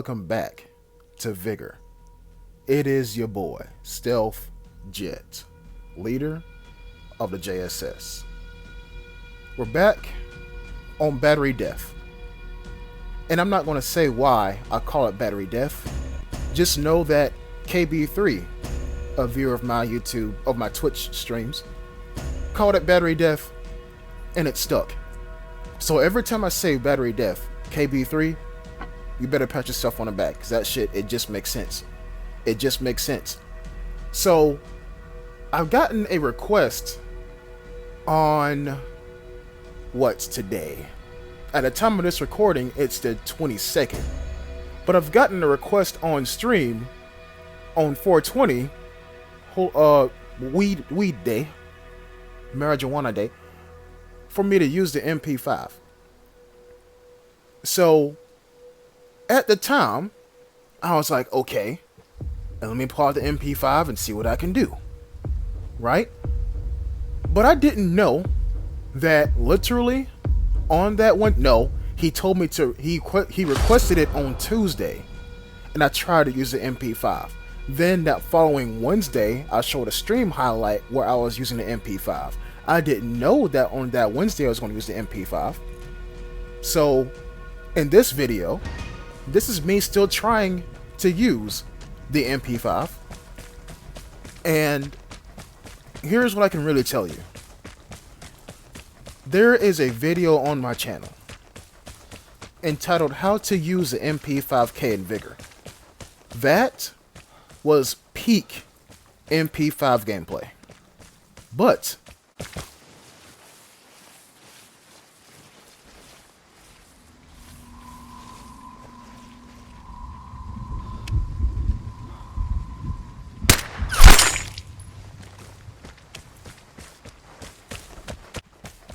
welcome back to Vigor. It is your boy, Stealth Jet, leader of the JSS. We're back on Battery Death. And I'm not going to say why I call it Battery Death. Just know that KB3, a viewer of my Twitch streams, called it Battery Death, and it stuck. So every time I say Battery Death, KB3, you better pat yourself on the back, because that shit, it just makes sense. It just makes sense. So, I've gotten a request on, what's today? At the time of this recording, it's the 22nd. But I've gotten a request on stream on 420, weed day, marijuana day, for me to use the MP5. So, at the time, I was like, okay, let me pull out the MP5 and see what I can do. Right? But I didn't know that literally on that one, no, he told me to, he requested it on Tuesday, and I tried to use the MP5. Then that following Wednesday, I showed a stream highlight where I was using the MP5. I didn't know that on that Wednesday I was going to use the MP5. So, in this video, this is me still trying to use the MP5. And here's what I can really tell you. There is a video on my channel entitled How to Use the MP5K in Vigor. That was peak MP5 gameplay. But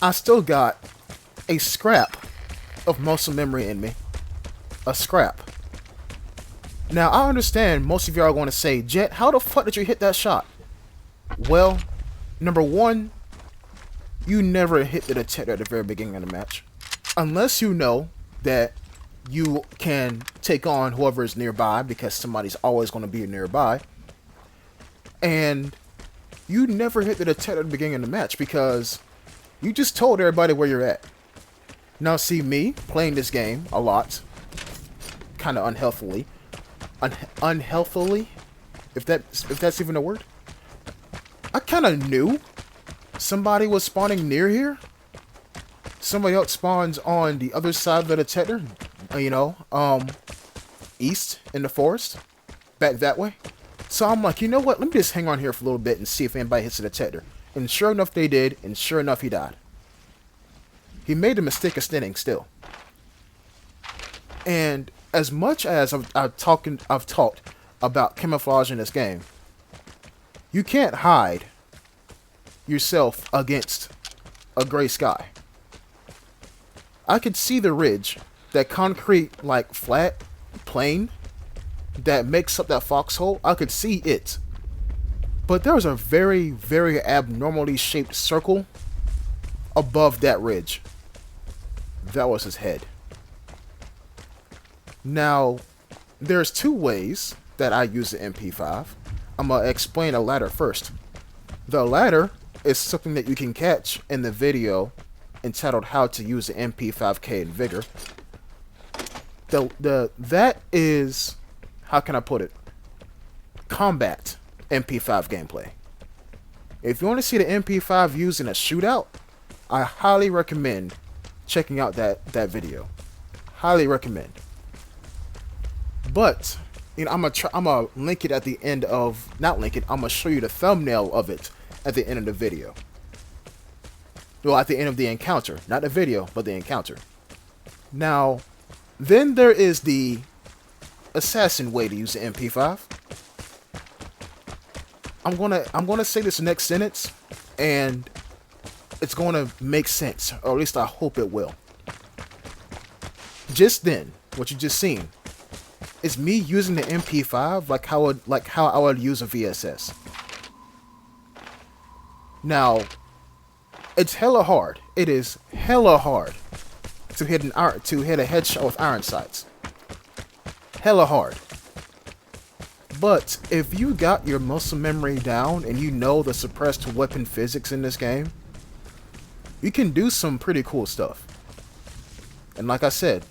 I still got a scrap of muscle memory in me. A scrap. Now, I understand most of y'all are going to say, Jet, how the fuck did you hit that shot? Well, number one, you never hit the detector at the very beginning of the match. Unless you know that you can take on whoever is nearby, because somebody's always going to be nearby. And you never hit the detector at the beginning of the match because you just told everybody where you're at. Now see me playing this game a lot, kind of unhealthily, unhealthily, if that's even a word. I kind of knew somebody was spawning near here. Somebody else spawns on the other side of the detector, east in the forest, back that way. So I'm like, you know what? Let me just hang on here for a little bit and see if anybody hits the detector. And sure enough, they did, and sure enough, he died. He made the mistake of stinning still. And as much as I've talked about camouflage in this game, you can't hide yourself against a gray sky. I could see the ridge, that concrete, like, flat plane that makes up that foxhole. I could see it. But there was a very, very abnormally shaped circle above that ridge. That was his head. Now, there's two ways that I use the MP5. I'm going to explain the latter first. The latter is something that you can catch in the video entitled How to Use the MP5K in Vigor. That is, how can I put it? Combat MP5 gameplay. If you want to see the MP5 used in a shootout, I highly recommend checking out that video. Highly recommend. But I'm gonna link it at the end of, not link it, I'm gonna show you the thumbnail of it at the end of the video. Well, at the end of the encounter, not the video, but the encounter. Now, then there is the assassin way to use the MP5. I'm gonna say this next sentence, and it's gonna make sense, or at least I hope it will. Just then, what you just seen is me using the MP5 like how I would use a VSS. Now, it's hella hard. It is hella hard to hit a headshot with iron sights. hella hard. But if you got your muscle memory down and you know the suppressed weapon physics in this game, you can do some pretty cool stuff. And like I said,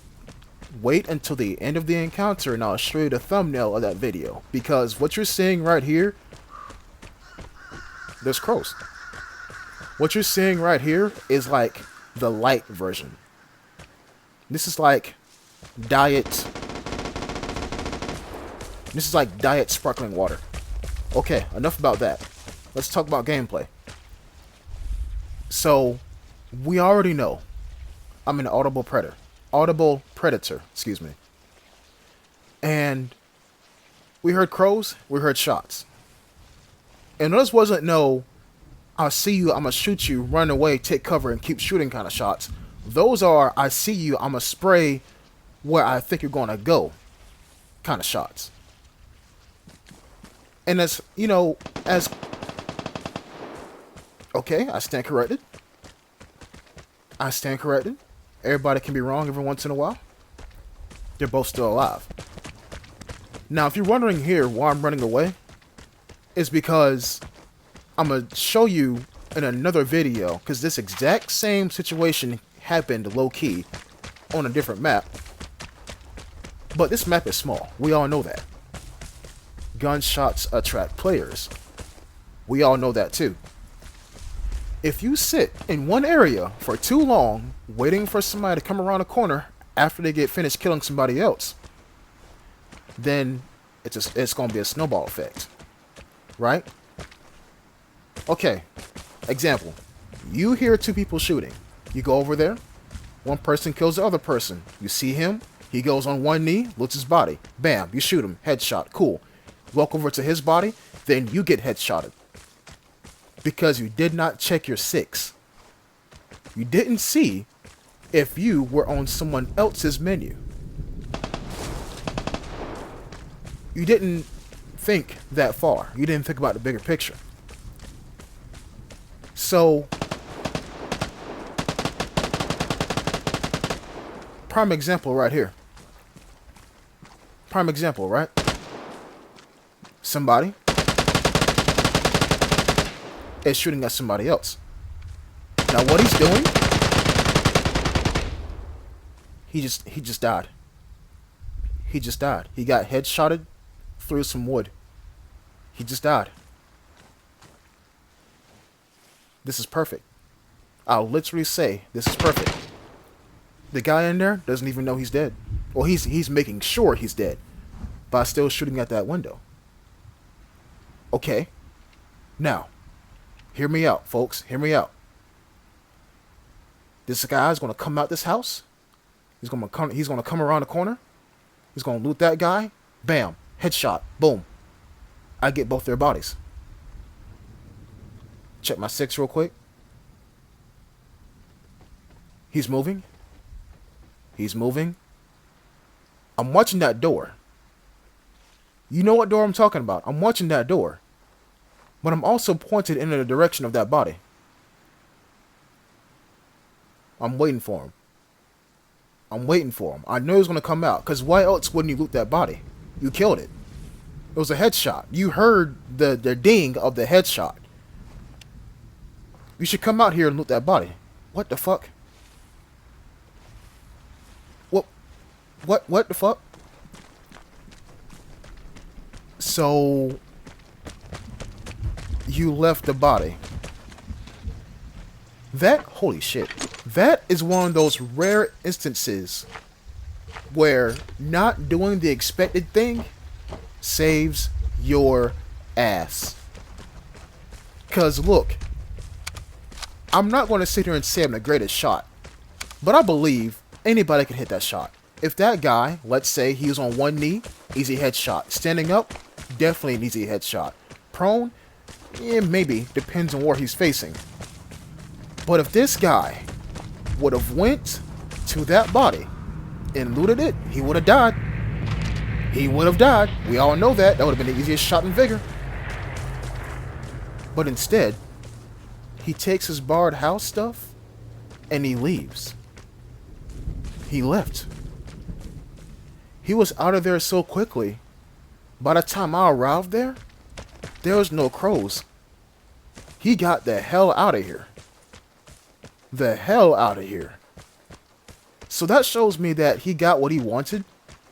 wait until the end of the encounter and I'll show you the thumbnail of that video. Because what you're seeing right here, there's crows. What you're seeing right here is like the light version. This is like diet. This is like diet sparkling water. Okay, enough about that. Let's talk about gameplay. So, we already know I'm an audible predator, excuse me. And we heard crows, we heard shots. And this wasn't no, I see you, I'm gonna shoot you, run away, take cover, and keep shooting kind of shots. Those are, I see you, I'm gonna spray where I think you're gonna go kind of shots. And as, you know, okay, I stand corrected. Everybody can be wrong every once in a while. They're both still alive. Now, if you're wondering here why I'm running away, it's because I'm going to show you in another video, because this exact same situation happened low-key on a different map. But this map is small. We all know that. Gunshots attract players. We all know that too. If you sit in one area for too long, waiting for somebody to come around a corner after they get finished killing somebody else, then it's going to be a snowball effect. Right? Okay. Example. You hear two people shooting. You go over there. One person kills the other person. You see him. He goes on one knee, looks his body. Bam. You shoot him. Headshot. Cool. Walk over to his body. Then you get headshotted. Because you did not check your six. You didn't see if you were on someone else's menu. You didn't think that far. You didn't think about the bigger picture. So, prime example right here. Prime example, right? Somebody is shooting at somebody else. Now what he's doing, he just died. He just died. He got headshotted through some wood. He just died. This is perfect. I'll literally say this is perfect. The guy in there doesn't even know he's dead. Well, he's making sure he's dead by still shooting at that window. Okay. Now, hear me out, folks. Hear me out. This guy is going to come out this house. He's going to come around the corner. He's going to loot that guy. Bam. Headshot. Boom. I get both their bodies. Check my six real quick. He's moving. He's moving. I'm watching that door. You know what door I'm talking about. I'm watching that door. But I'm also pointed in the direction of that body. I'm waiting for him. I'm waiting for him. I know he's going to come out. Because why else wouldn't you loot that body? You killed it. It was a headshot. You heard the ding of the headshot. You should come out here and loot that body. What the fuck? What the fuck? So, you left the body. That, holy shit. That is one of those rare instances where not doing the expected thing saves your ass. Because look, I'm not going to sit here and say I'm the greatest shot, but I believe anybody can hit that shot. If that guy, let's say he was on one knee, easy headshot. Standing up, definitely an easy headshot. Prone, maybe, depends on where he's facing. But if this guy would have went to that body and looted it, he would have died. He would have died. We all know that. That would have been the easiest shot in Vigor. But instead, he takes his barred house stuff and he leaves. He left. He was out of there so quickly. By the time I arrived there was no crows. He got the hell out of here. The hell out of here. So that shows me that he got what he wanted.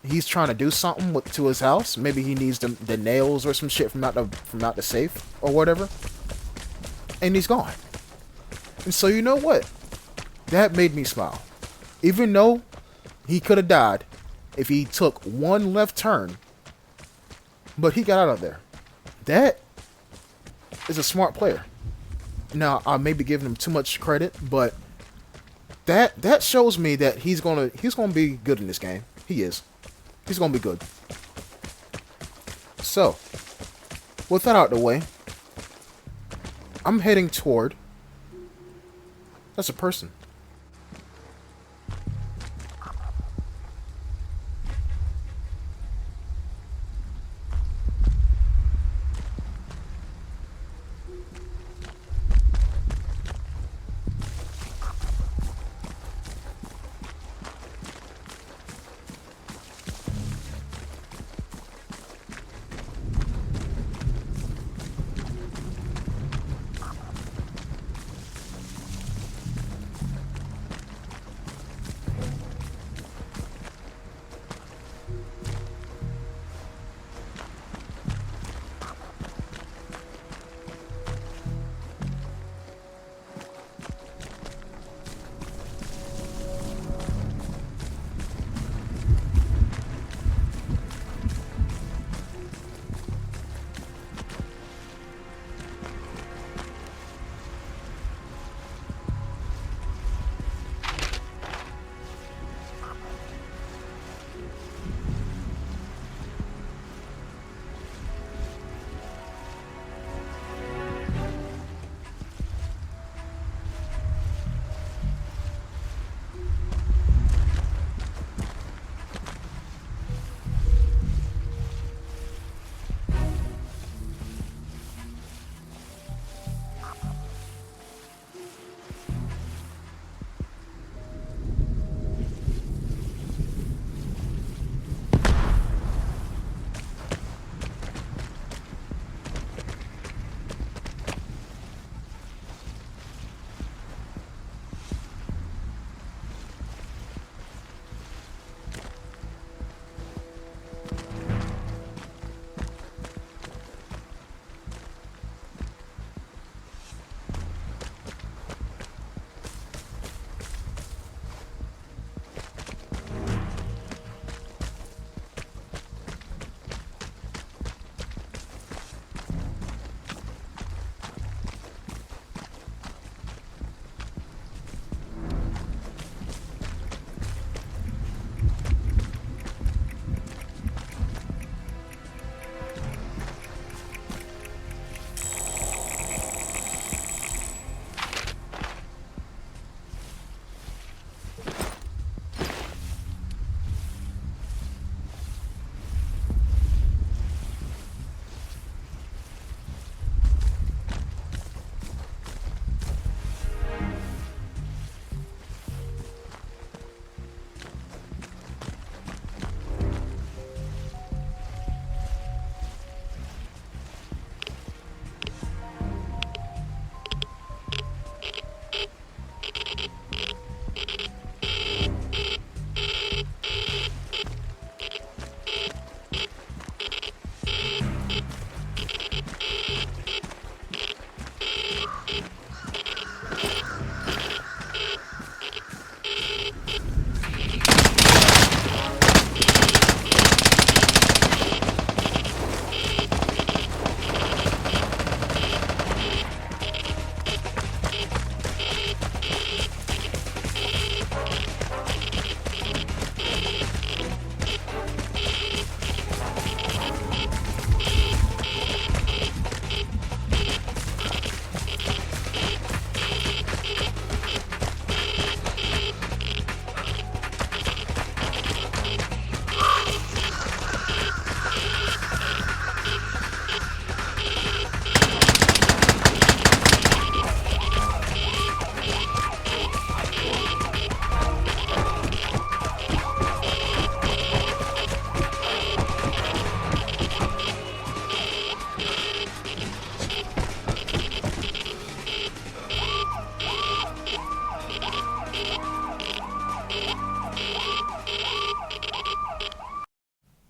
He's trying to do something to his house. Maybe he needs the nails or some shit from out the safe or whatever. And he's gone. And so you know what? That made me smile. Even though he could have died if he took one left turn. But he got out of there. That is a smart player. Now, I may be giving him too much credit, but that shows me that he's gonna be good in this game. He is. He's gonna be good. So, with that out of the way, I'm heading toward. That's a person.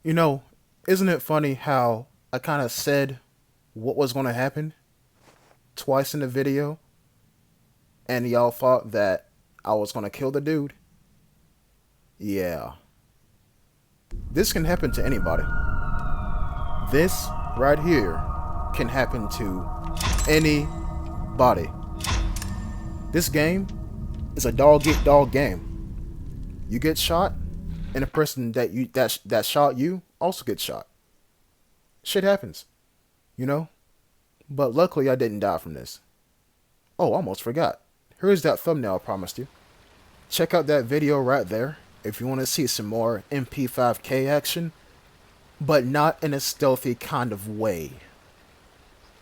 You know, isn't it funny how I kind of said what was going to happen twice in the video, and y'all thought that I was going to kill the dude? Yeah. This can happen to anybody. This right here can happen to anybody. This game is a dog eat dog game. You get shot, and the person that shot you also gets shot. Shit happens, you know? But luckily I didn't die from this. Oh, almost forgot. Here's that thumbnail I promised you. Check out that video right there if you want to see some more MP5K action, but not in a stealthy kind of way.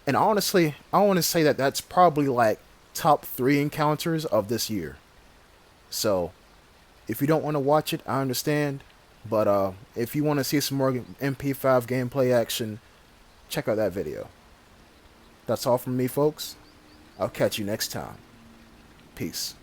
And honestly, I want to say that that's probably like top 3 encounters of this year. So, if you don't want to watch it, I understand. But if you want to see some more MP5 gameplay action, check out that video. That's all from me, folks. I'll catch you next time. Peace.